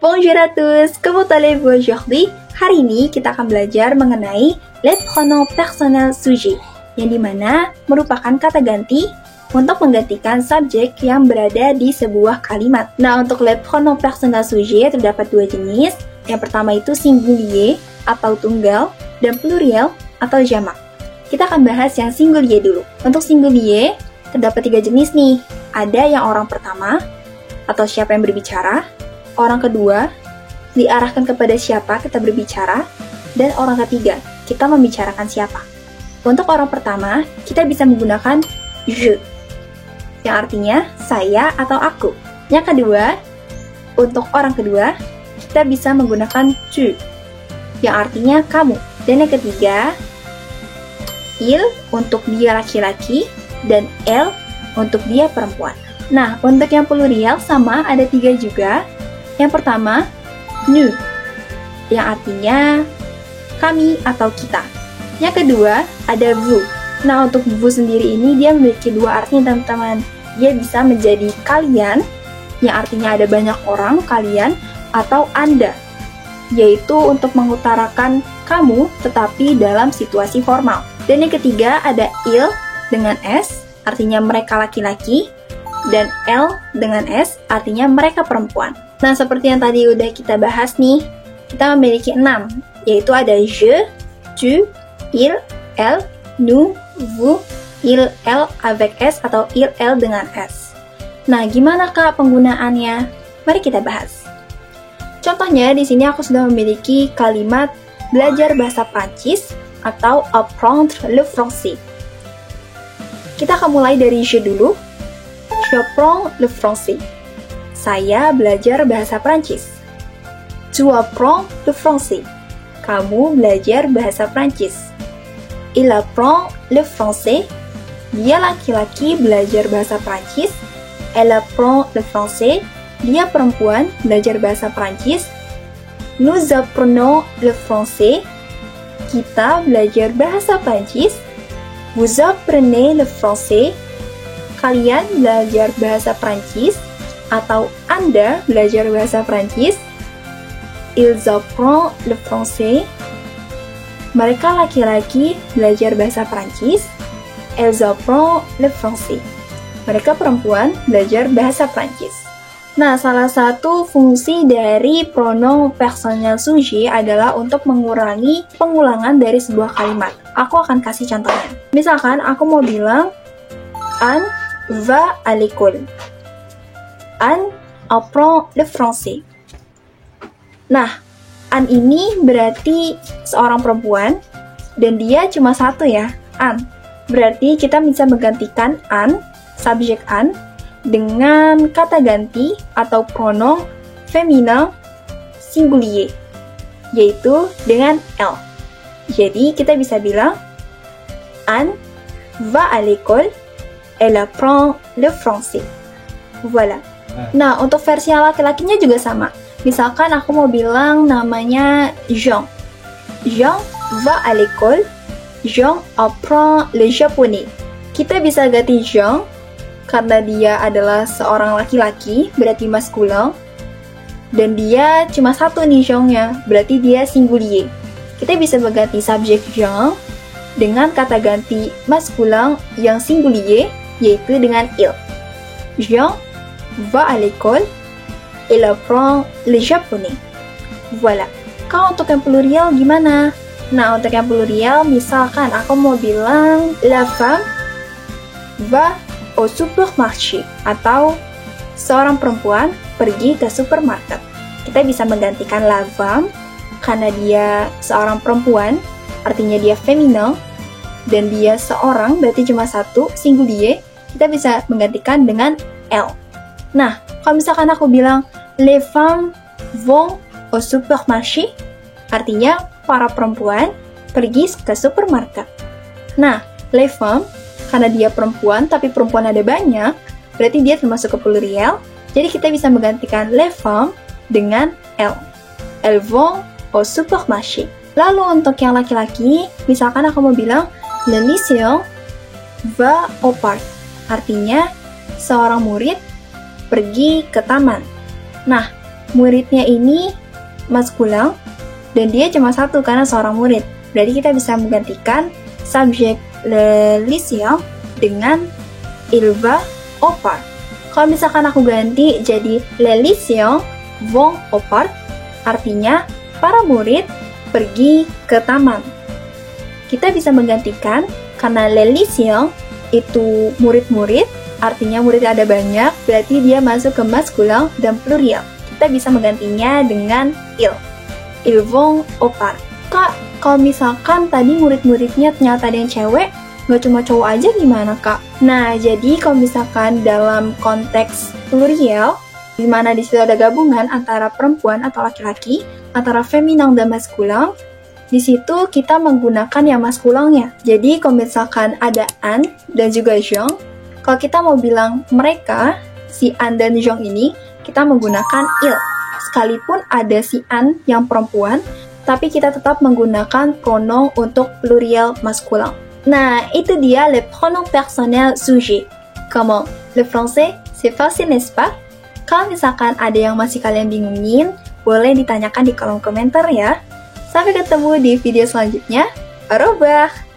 Bonjour à tous, comment allez-vous aujourd'hui? Hari ini kita akan belajar mengenai les pronoms personnels sujets, yang dimana merupakan kata ganti untuk menggantikan subjek yang berada di sebuah kalimat. Nah, untuk les pronoms personnels sujets terdapat dua jenis. Yang pertama itu singulier atau tunggal, dan pluriel atau jamak. Kita akan bahas yang singulier dulu. Untuk singulier, terdapat tiga jenis nih. Ada yang orang pertama, atau siapa yang berbicara. Orang kedua, diarahkan kepada siapa kita berbicara. Dan orang ketiga, kita membicarakan siapa. Untuk orang pertama, kita bisa menggunakan je, yang artinya saya atau aku. Yang kedua, untuk orang kedua, kita bisa menggunakan tu, yang artinya kamu. Dan yang ketiga, il untuk dia laki-laki, dan elle untuk dia perempuan. Nah, untuk yang pluriel sama ada tiga juga. Yang pertama, nous, yang artinya kami atau kita. Yang kedua, ada vous. Nah, untuk vous sendiri ini dia memiliki dua arti, teman-teman. Dia bisa menjadi kalian, yang artinya ada banyak orang, kalian, atau Anda, yaitu untuk mengutarakan kamu tetapi dalam situasi formal. Dan yang ketiga ada il dengan s, artinya mereka laki-laki, dan elle dengan s, artinya mereka perempuan. Nah, seperti yang tadi udah kita bahas nih, kita memiliki 6, yaitu ada je, tu, il, elle, nous, vous, il, elle avec s atau il, elle dengan s. Nah, gimana Kak penggunaannya? Mari kita bahas. Contohnya, di sini aku sudah memiliki kalimat belajar bahasa Prancis atau apprendre le français. Kita akan mulai dari je dulu. J'apprends le français. Saya belajar bahasa Prancis. Tu apprends le français. Kamu belajar bahasa Prancis. Il apprend le français. Dia laki-laki belajar bahasa Prancis. Elle apprend le français. Dia perempuan belajar bahasa Prancis. Nous apprenons le français. Kita belajar bahasa Prancis. Vous apprenez le français. Kalian belajar bahasa Prancis. Atau Anda belajar bahasa Prancis. Ils apprennent le français. Mereka laki-laki belajar bahasa Prancis. Elles apprennent le français. Mereka perempuan belajar bahasa Prancis. Nah, salah satu fungsi dari pronom personnel sujet adalah untuk mengurangi pengulangan dari sebuah kalimat. Aku akan kasih contohnya. Misalkan aku mau bilang, Anne va à l'école. Anne apprend le français. Nah, Anne ini berarti seorang perempuan, dan dia cuma satu ya, Anne. Berarti kita bisa menggantikan Anne, subjek Anne, dengan kata ganti atau pronom feminin singulier, yaitu dengan elle. Jadi kita bisa bilang Anne va à l'école, elle apprend le français. Voilà. Nah, untuk versi yang laki-lakinya juga sama. Misalkan aku mau bilang namanya Jean. Jean va à l'école, Jean apprend le japonais. Kita bisa ganti Jean karena dia adalah seorang laki-laki, berarti maskulin, dan dia cuma satu nih Jean-nya, berarti dia singulier. Kita bisa mengganti subjek Jean dengan kata ganti maskulin yang singulier, yaitu dengan il. Jean va à l'école, il apprend le japonais. Voilà. Kalau untuk yang pluriel gimana? Nah, untuk yang pluriel, misalkan aku mau bilang la femme va au supermarché, atau seorang perempuan pergi ke supermarket. Kita bisa menggantikan la femme karena dia seorang perempuan, artinya dia feminin, dan dia seorang berarti cuma satu, singulier. Kita bisa menggantikan dengan elle. Nah, kalau misalkan aku bilang les femmes vont au supermarché, artinya para perempuan pergi ke supermarket. Nah, les femmes karena dia perempuan, tapi perempuan ada banyak, berarti dia termasuk ke pluriel. Jadi kita bisa menggantikan les femmes dengan elle. Elles vont au supermarché. Lalu untuk yang laki-laki, misalkan aku mau bilang le lycéen va au parc. Artinya seorang murid pergi ke taman. Nah, muridnya ini maskulin, dan dia cuma satu karena seorang murid. Berarti kita bisa menggantikan subjek le lycéen dengan il va au parc. Kalau misalkan aku ganti jadi les lycéens vont au parc, artinya para murid pergi ke taman. Kita bisa menggantikan karena les lycéens itu murid-murid, artinya murid ada banyak, berarti dia masuk ke maskulin dan plurial. Kita bisa menggantinya dengan il. Ils vont au parc. Kak, kalau misalkan tadi murid-muridnya ternyata ada yang cewek, nggak cuma cowok aja gimana, Kak? Nah, jadi kalau misalkan dalam konteks plurial, di mana di situ ada gabungan antara perempuan atau laki-laki, antara feminin dan maskulin, di situ kita menggunakan yang maskulinnya. Jadi kalau misalkan ada an dan juga Jean, kalau kita mau bilang mereka, si an dan Jean ini, kita menggunakan il. Sekalipun ada si an yang perempuan, tapi kita tetap menggunakan pronom untuk plurial maskulin. Nah, itu dia le pronom personnel sujet. Comment? Le français, c'est facile, n'est-ce pas? Kalau misalkan ada yang masih kalian bingungin, boleh ditanyakan di kolom komentar ya. Sampai ketemu di video selanjutnya. Au revoir!